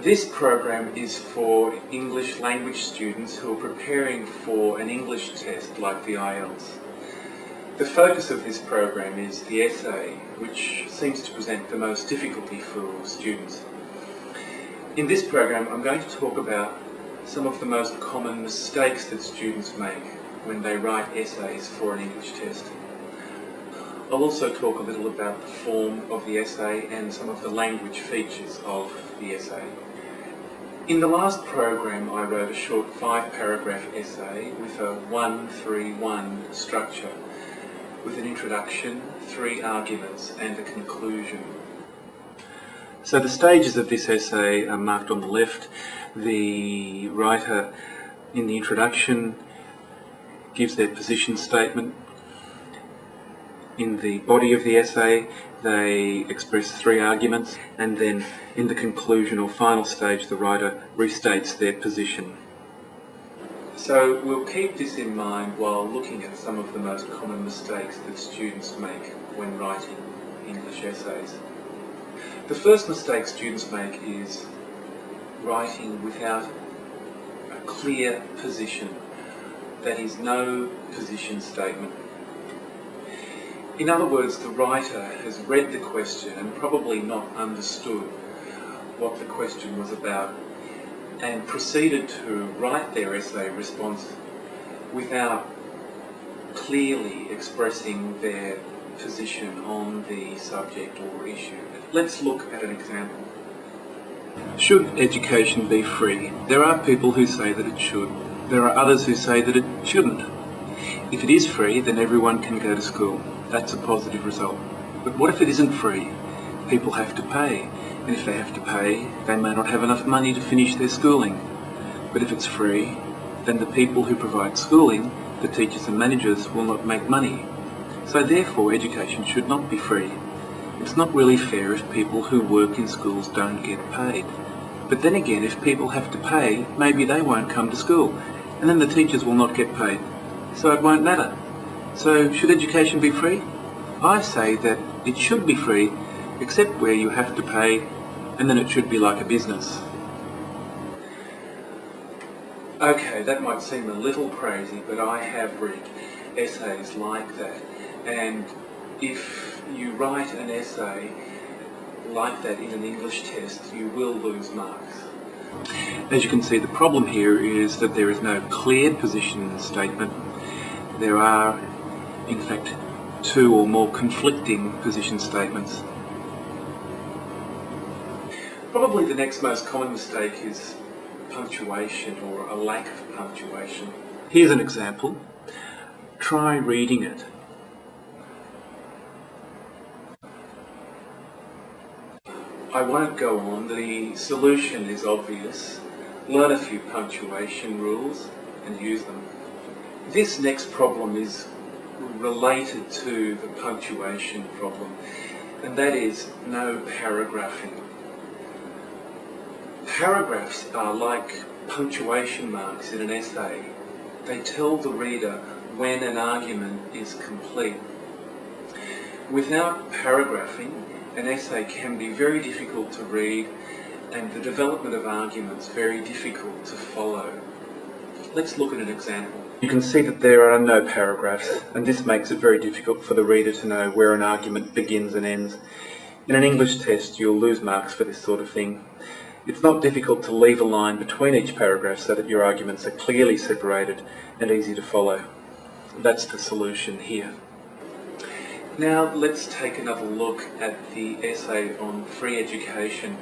This program is for English language students who are preparing for an English test like the IELTS. The focus of this program is the essay, which seems to present the most difficulty for students. In this program, I'm going to talk about some of the most common mistakes that students make when they write essays for an English test. I'll also talk a little about the form of the essay and some of the language features of the essay. In the last program, I wrote a short 5-paragraph essay with a 1-3-1 structure, with an introduction, 3 arguments and a conclusion. So the stages of this essay are marked on the left. The writer in the introduction gives their position statement. In the body of the essay, they express 3 arguments, and then in the conclusion or final stage, the writer restates their position. So we'll keep this in mind while looking at some of the most common mistakes that students make when writing English essays. The first mistake students make is writing without a clear position, that is, no position statement. In other words, the writer has read the question and probably not understood what the question was about, and proceeded to write their essay response without clearly expressing their position on the subject or issue. Let's look at an example. Should education be free? There are people who say that it should. There are others who say that it shouldn't. If it is free, then everyone can go to school. That's a positive result. But what if it isn't free? People have to pay. And if they have to pay, they may not have enough money to finish their schooling. But if it's free, then the people who provide schooling, the teachers and managers, will not make money. So therefore, education should not be free. It's not really fair if people who work in schools don't get paid. But then again, if people have to pay, maybe they won't come to school, and then the teachers will not get paid. So it won't matter. So should education be free? I say that it should be free, except where you have to pay, and then it should be like a business. Okay, that might seem a little crazy, but I have read essays like that, and if you write an essay like that in an English test, you will lose marks. As you can see, the problem here is that there is no clear position statement. There are, in fact, 2 or more conflicting position statements. Probably the next most common mistake is punctuation, or a lack of punctuation. Here's an example. Try reading it. I won't go on. The solution is obvious. Learn a few punctuation rules and use them. This next problem is related to the punctuation problem, and that is no paragraphing. Paragraphs are like punctuation marks in an essay. They tell the reader when an argument is complete. Without paragraphing, an essay can be very difficult to read, and the development of arguments very difficult to follow. Let's look at an example. You can see that there are no paragraphs, and this makes it very difficult for the reader to know where an argument begins and ends. In an English test, you'll lose marks for this sort of thing. It's not difficult to leave a line between each paragraph so that your arguments are clearly separated and easy to follow. That's the solution here. Now let's take another look at the essay on free education,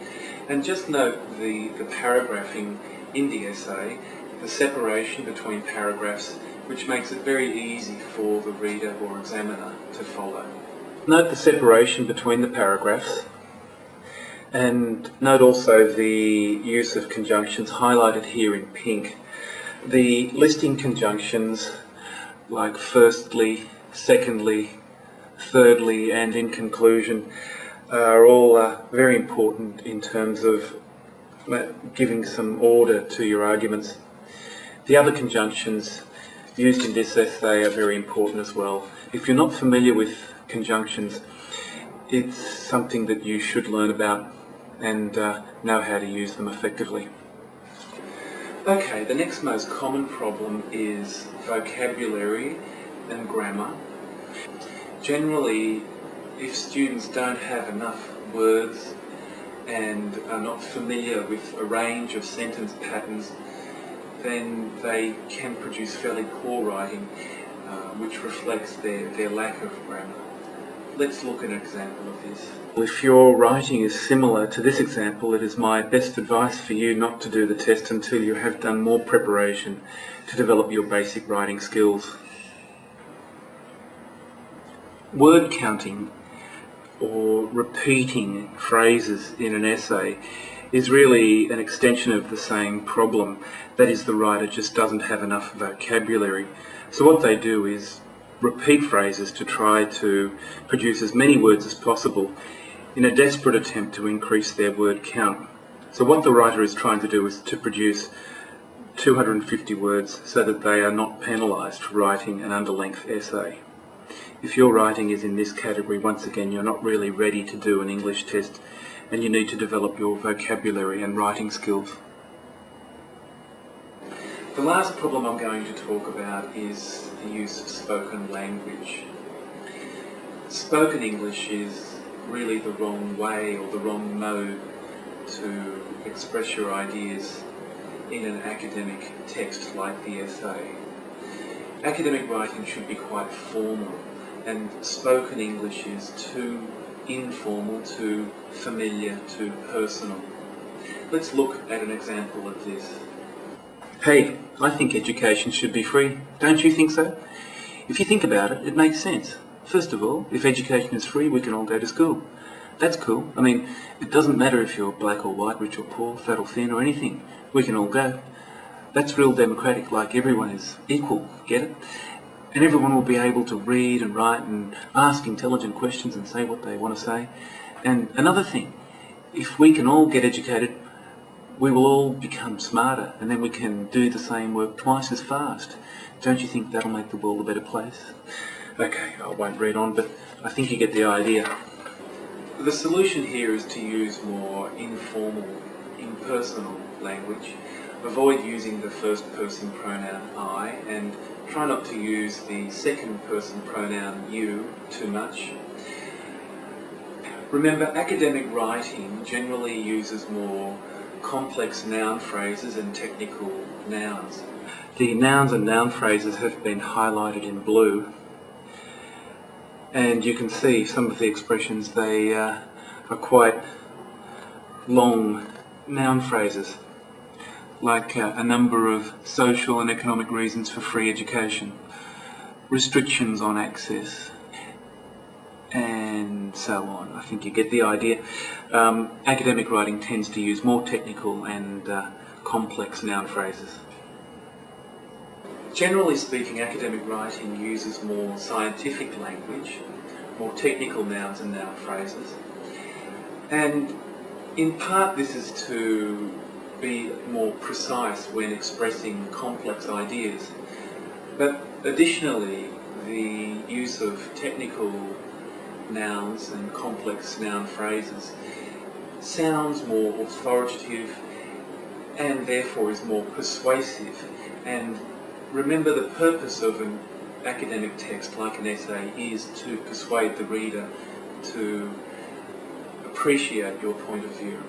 and just note the paragraphing in the essay, the separation between paragraphs, which makes it very easy for the reader or examiner to follow. Note the separation between the paragraphs, and note also the use of conjunctions highlighted here in pink. The listing conjunctions like firstly, secondly, thirdly and in conclusion are all very important in terms of giving some order to your arguments. The other conjunctions used in this essay are very important as well. If you're not familiar with conjunctions, it's something that you should learn about. and know how to use them effectively. Okay, the next most common problem is vocabulary and grammar. Generally, if students don't have enough words and are not familiar with a range of sentence patterns, then they can produce fairly poor writing, which reflects their lack of grammar. Let's look at an example of this. If your writing is similar to this example, it is my best advice for you not to do the test until you have done more preparation to develop your basic writing skills. Word counting or repeating phrases in an essay is really an extension of the same problem. That is, the writer just doesn't have enough vocabulary. So what they do is repeat phrases to try to produce as many words as possible in a desperate attempt to increase their word count. So what the writer is trying to do is to produce 250 words so that they are not penalised for writing an under-length essay. If your writing is in this category, once again, you're not really ready to do an English test, and you need to develop your vocabulary and writing skills. The last problem I'm going to talk about is the use of spoken language. Spoken English is really the wrong way or the wrong mode to express your ideas in an academic text like the essay. Academic writing should be quite formal, and spoken English is too informal, too familiar, too personal. Let's look at an example of this. Hey, I think education should be free. Don't you think so? If you think about it, it makes sense. First of all, if education is free, we can all go to school. That's cool. I mean, it doesn't matter if you're black or white, rich or poor, fat or thin or anything. We can all go. That's real democratic, like everyone is equal, get it? And everyone will be able to read and write and ask intelligent questions and say what they want to say. And another thing, if we can all get educated, we will all become smarter, and then we can do the same work twice as fast. Don't you think that'll make the world a better place? Okay, I won't read on, but I think you get the idea. The solution here is to use more informal, impersonal language. Avoid using the first person pronoun I, and try not to use the second person pronoun you too much. Remember, academic writing generally uses more complex noun phrases and technical nouns. The nouns and noun phrases have been highlighted in blue, and you can see some of the expressions, they are quite long noun phrases, like a number of social and economic reasons for free education, restrictions on access, and so on. I think you get the idea. Academic writing tends to use more technical and complex noun phrases. Generally speaking, academic writing uses more scientific language, more technical nouns and noun phrases, and in part this is to be more precise when expressing complex ideas, but additionally the use of technical nouns and complex noun phrases sounds more authoritative and therefore is more persuasive. And remember, the purpose of an academic text like an essay is to persuade the reader to appreciate your point of view.